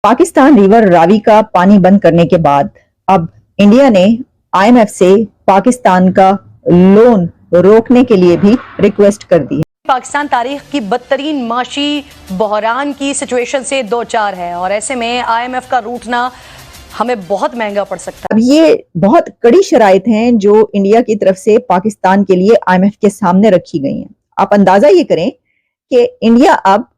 Pakistan river Ravi का पानी बंद करने के बाद अब इंडिया ने आईएमएफ से पाकिस्तान का लोन रोकने के लिए भी रिक्वेस्ट कर दी है। पाकिस्तान तारीख की बदतरीन माशी बहरान की सिचुएशन से दो चार है और ऐसे में आईएमएफ का रूठना हमें बहुत महंगा पड़ सकता है। अब ये बहुत कड़ी शराइत हैं जो इंडिया की तरफ से पाकिस्तान के लिए आईएमएफ के सामने रखी गई हैं। आप अंदाजा ये करें कि इंडिया अब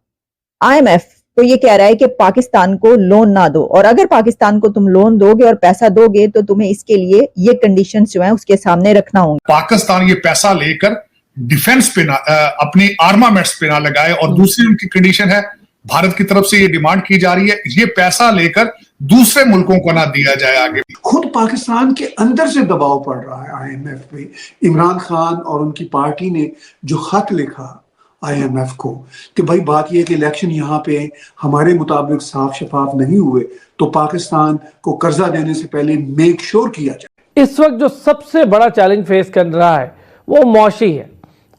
आईएमएफ तो ये कह रहा है कि पाकिस्तान को लोन ना दो, और अगर पाकिस्तान को तुम लोन दोगे और पैसा दोगे तो तुम्हें इसके लिए ये कंडीशंस जो हैं उसके सामने रखना होंगे। पाकिस्तान ये पैसा लेकर डिफेंस पे ना अपनी आर्मामेंट्स पे ना लगाए, और दूसरी उनकी कंडीशन है, भारत की तरफ से ये डिमांड की जा रही है, ये पैसा लेकर दूसरे मुल्कों को ना दिया जाए आगे। खुद पाकिस्तान के अंदर से दबाव पड़ रहा है आईएमएफ पे। इमरान खान और उनकी पार्टी ने जो खत लिखा आईएमएफ को कि भाई बात ये कि इलेक्शन यहाँ पे हमारे मुताबिक साफ शफाफ नहीं हुए तो पाकिस्तान को कर्जा देने से पहले मेक श्योर किया जाए। इस वक्त जो सबसे बड़ा चैलेंज फेस कर रहा है वो मौशी है,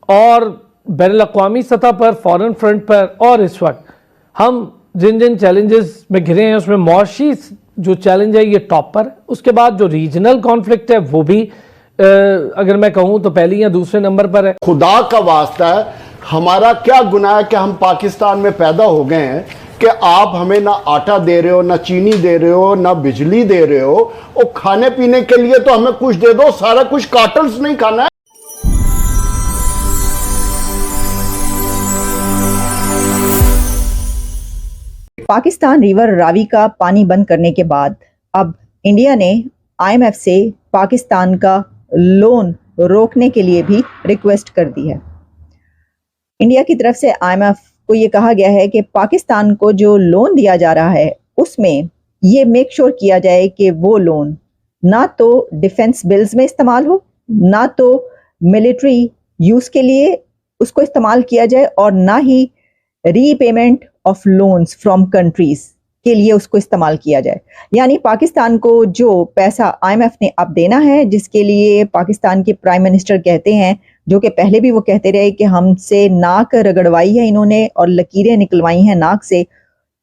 और बैनुल अक़वामी सतह पर, फॉरेन फ्रंट पर, और इस वक्त हम जिन जिन चैलेंजेस में घिरे हैं उसमें मौशी जो चैलेंज है ये टॉप पर। उसके बाद जो रीजनल कॉन्फ्लिक्ट है वो भी अगर मैं कहूँ तो पहली या दूसरे नंबर पर है। खुदा का वास्ता है, हमारा क्या गुनाह है कि हम पाकिस्तान में पैदा हो गए हैं कि आप हमें ना आटा दे रहे हो, ना चीनी दे रहे हो, ना बिजली दे रहे हो, और खाने पीने के लिए तो हमें कुछ दे दो, सारा कुछ कार्टल्स नहीं खाना है। पाकिस्तान रिवर रावी का पानी बंद करने के बाद अब इंडिया ने आईएमएफ से पाकिस्तान का लोन रोकने के लिए भी रिक्वेस्ट कर दी है। इंडिया की तरफ से आईएमएफ को ये कहा गया है कि पाकिस्तान को जो लोन दिया जा रहा है उसमें ये मेक श्योर किया जाए कि वो लोन ना तो डिफेंस बिल्स में इस्तेमाल हो, ना तो मिलिट्री यूज के लिए उसको इस्तेमाल किया जाए, और ना ही repayment of loans from countries के लिए उसको इस्तेमाल किया जाए। यानी पाकिस्तान को जो पैसा आईएमएफ ने अब देना है, जिसके लिए पाकिस्तान के प्राइम मिनिस्टर कहते हैं, जो कि पहले भी वो कहते रहे कि हमसे नाक रगड़वाई है इन्होंने और लकीरें निकलवाई हैं नाक से,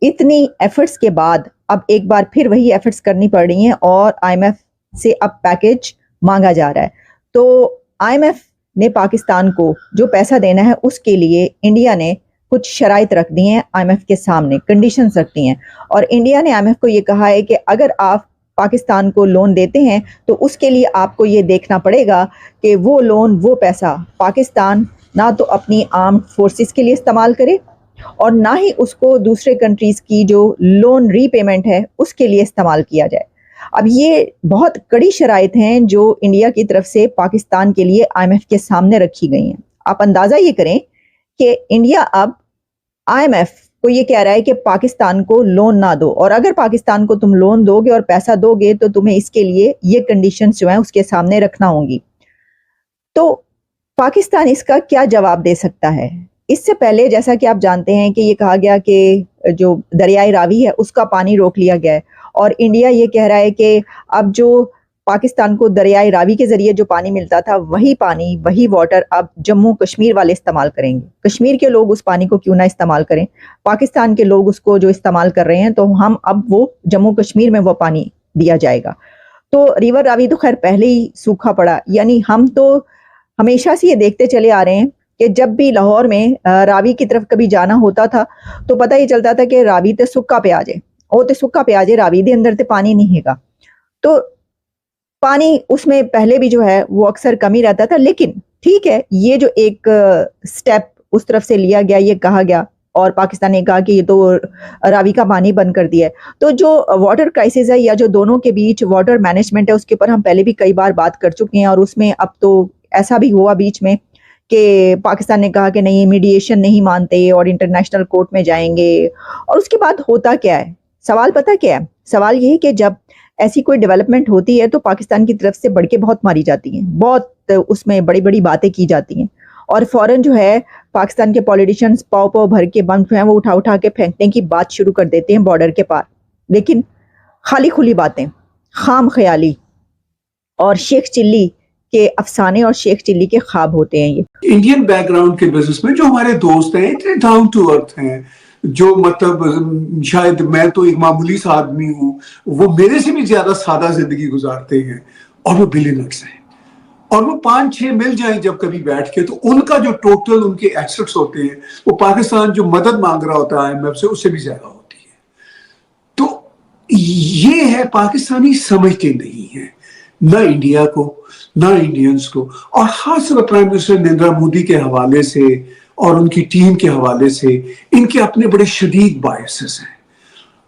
इतनी एफर्ट्स के बाद अब एक बार फिर वही एफर्ट्स करनी पड़ रही हैं और आईएमएफ से अब पैकेज मांगा जा रहा है। तो आईएमएफ ने पाकिस्तान को जो पैसा देना है उसके लिए इंडिया ने कुछ शराइत रख दी हैं, आईएमएफ के सामने कंडीशंस रख दी हैं, और इंडिया ने आईएमएफ को ये कहा है कि अगर आप पाकिस्तान को लोन देते हैं तो उसके लिए आपको ये देखना पड़ेगा कि वो लोन, वो पैसा पाकिस्तान ना तो अपनी आर्म्ड फोर्सेस के लिए इस्तेमाल करे और ना ही उसको दूसरे कंट्रीज़ की जो लोन रीपेमेंट है उसके लिए इस्तेमाल किया जाए। अब ये बहुत कड़ी शराइत हैं जो इंडिया की तरफ से पाकिस्तान के लिए आईएमएफ के सामने रखी गई हैं। आप अंदाज़ा ये करें कि इंडिया अब आईएमएफ को ये कह रहा है कि पाकिस्तान को लोन ना दो, और अगर पाकिस्तान को तुम लोन दोगे और पैसा दोगे तो तुम्हें इसके लिए ये कंडीशंस जो हैं उसके सामने रखना होंगी। तो पाकिस्तान इसका क्या जवाब दे सकता है? इससे पहले जैसा कि आप जानते हैं कि ये कहा गया कि जो दरियाई रावी है उसका पानी रोक लिया गया है, और इंडिया ये कह रहा है कि अब जो पाकिस्तान को दरियाई रावी के जरिए जो पानी मिलता था वही पानी, वही वाटर अब जम्मू कश्मीर वाले इस्तेमाल करेंगे। कश्मीर के लोग उस पानी को क्यों ना इस्तेमाल करें, पाकिस्तान के लोग उसको जो इस्तेमाल कर रहे हैं, तो हम अब वो जम्मू कश्मीर में वो पानी दिया जाएगा। तो रिवर रावी तो खैर पहले ही सूखा पड़ा, यानी हम तो हमेशा से ये देखते चले आ रहे हैं कि जब भी लाहौर में रावी की तरफ कभी जाना होता था तो पता ही चलता था कि रावी ते सुक्का पे आ जाए, और ते सुक्का पे आ जाए, रावी दे अंदर ते पानी नहीं हैगा। तो पानी उसमें पहले भी जो है वो अक्सर कमी रहता था, लेकिन ठीक है, ये जो एक स्टेप उस तरफ से लिया गया, ये कहा गया और पाकिस्तान ने कहा कि ये तो रावी का पानी बंद कर दिया है। तो जो वाटर क्राइसिस है या जो दोनों के बीच वाटर मैनेजमेंट है उसके ऊपर हम पहले भी कई बार बात कर चुके हैं, और उसमें अब तो ऐसा भी हुआ बीच में कि पाकिस्तान ने कहा कि नहीं, मीडिएशन नहीं मानते और इंटरनेशनल कोर्ट में जाएंगे। और उसके बाद होता क्या है, सवाल पता क्या है? सवाल ये है कि जब ऐसी कोई डेवलपमेंट होती है तो पाकिस्तान की तरफ से बढ़ के बहुत मारी जाती हैं, बहुत उसमें बड़ी बड़ी बातें की जाती हैं, और फौरन जो है पाकिस्तान के पॉलिटिशियंस पाव पाव भर के बम जो है वो उठा उठा के फेंकने की बात शुरू कर देते हैं बॉर्डर के पार। लेकिन खाली खुली बातें, खाम ख्याली और शेख चिल्ली के अफसाने और शेख चिल्ली के ख्वाब होते हैं। ये इंडियन बैकग्राउंड के बिजनेस में जो हमारे दोस्त हैं इतने डाउन टू अर्थ हैं, जो मतलब शायद मैं तो एक मामूली सा आदमी हूँ, वो मेरे से भी ज्यादा सादा जिंदगी गुजारते हैं और वो बिलियनर्स हैं। और वो 5-6 मिल जाएं जब कभी बैठ के, तो उनका जो टोटल उनके एसेट्स होते हैं वो पाकिस्तान जो मदद मांग रहा होता है IMF से, उससे भी ज्यादा होती है। तो ये है, पाकिस्तानी समझते नहीं है ना इंडिया को ना इंडियंस को, और खास तौर पर प्राइम मिनिस्टर नरेंद्र मोदी के हवाले से और उनकी टीम के हवाले से इनके अपने बड़े शदीद बायसेस हैं।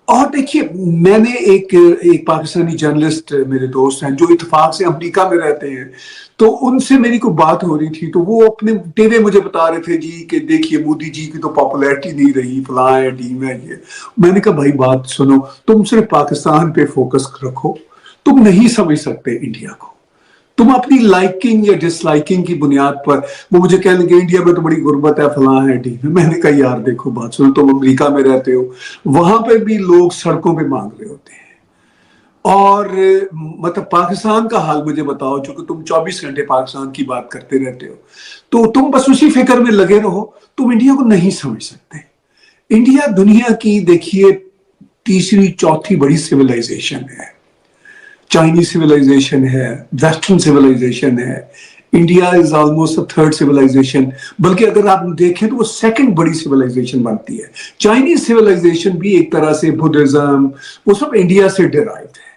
और देखिए, मैंने एक पाकिस्तानी जर्नलिस्ट मेरे दोस्त हैं जो इत्तेफाक से अमेरिका में रहते हैं, तो उनसे मेरी कोई बात हो रही थी, तो वो अपने टीवी मुझे बता रहे थे जी कि देखिए मोदी जी की तो पॉपुलैरिटी नहीं रही, फलां है, टीम है ये। मैंने कहा भाई बात सुनो, तुम सिर्फ पाकिस्तान पे फोकस रखो, तुम नहीं समझ सकते इंडिया को। तुम अपनी लाइकिंग या डिसलाइकिंग की बुनियाद पर, वो मुझे कहने लगे इंडिया में तो बड़ी गुर्बत है, फलां है, टीम है। मैंने कहा यार देखो बात सुनो, तुम अमेरिका में रहते हो, वहां पे भी लोग सड़कों पे मांग रहे होते हैं। और मतलब पाकिस्तान का हाल मुझे बताओ, चूंकि तुम 24 घंटे पाकिस्तान की बात करते रहते हो, तो तुम बस उसी फिक्र में लगे रहो, तुम इंडिया को नहीं समझ सकते। इंडिया दुनिया की देखिए तीसरी चौथी बड़ी सिविलाइजेशन है। चाइनीज सिविलाइजेशन है, वेस्टर्न सिविलाइजेशन है, India is almost third civilization, बल्कि अगर आप देखें तो वो सेकंड बड़ी सिविलाइजेशन बनती है। चाइनीज सिविलाइजेशन भी एक तरह से बुद्धिज्म, वो सब इंडिया से डिराइव्ड है।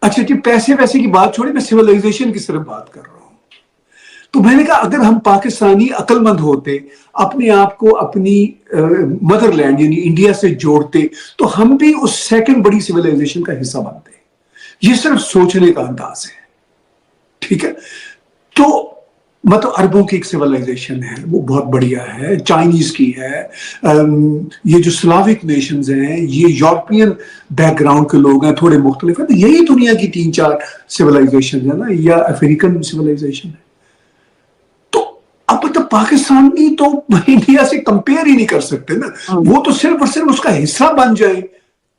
अच्छा जी, पैसे वैसे की बात छोड़े, मैं सिविलाइजेशन की सिर्फ बात कर रहा हूं। तो मैंने कहा अगर हम पाकिस्तानी अक्लमंद होते, अपने आप को अपनी मदरलैंड यानी इंडिया से जोड़ते, तो हम भी उस सेकंड बड़ी सिविलाइजेशन का हिस्सा बनते। ये सिर्फ सोचने का अंदाज है, ठीक है। तो मतलब अरबों की एक सिविलाइजेशन है, वो बहुत बढ़िया है, चाइनीज की है, ये जो स्लाविक नेशंस हैं, ये यूरोपियन बैकग्राउंड के लोग हैं, थोड़े मुख्तलिफ है। तो यही दुनिया की 3-4 सिविलाइजेशन है ना, या अफ्रीकन सिविलाइजेशन है। तो अब मतलब पाकिस्तानी तो इंडिया से कंपेयर ही नहीं कर सकते ना, वो तो सिर्फ और सिर्फ उसका हिस्सा बन जाए,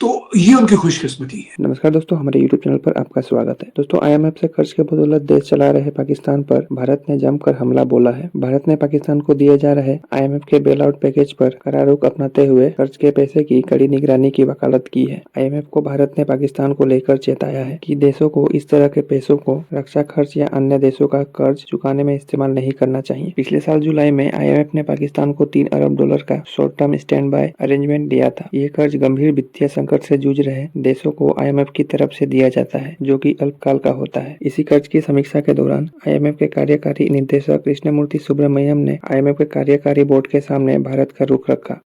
तो ये उनकी खुशकिस्मती है। नमस्कार दोस्तों, हमारे YouTube चैनल पर आपका स्वागत है। दोस्तों, IMF से कर्ज के बदौलत देश चला रहे पाकिस्तान पर भारत ने जमकर हमला बोला है। भारत ने पाकिस्तान को दिए जा रहे IMF के बेल आउट पैकेज पर कड़ा रुख अपनाते हुए कर्ज के पैसे की कड़ी निगरानी की वकालत की है। IMF को भारत ने पाकिस्तान को लेकर चेताया है कि देशों को इस तरह के पैसों को रक्षा खर्च या अन्य देशों का कर्ज चुकाने में इस्तेमाल नहीं करना चाहिए। पिछले साल जुलाई में IMF ने पाकिस्तान को $3 अरब का short term stand by arrangement दिया था। ये कर्ज गंभीर वित्तीय संकट से जूझ रहे देशों को IMF की तरफ से दिया जाता है, जो कि अल्पकाल का होता है। इसी कर्ज की समीक्षा के दौरान IMF के कार्यकारी निदेशक कृष्णमूर्ति सुब्रमण्यम ने IMF के कार्यकारी बोर्ड के सामने भारत का रुख रखा।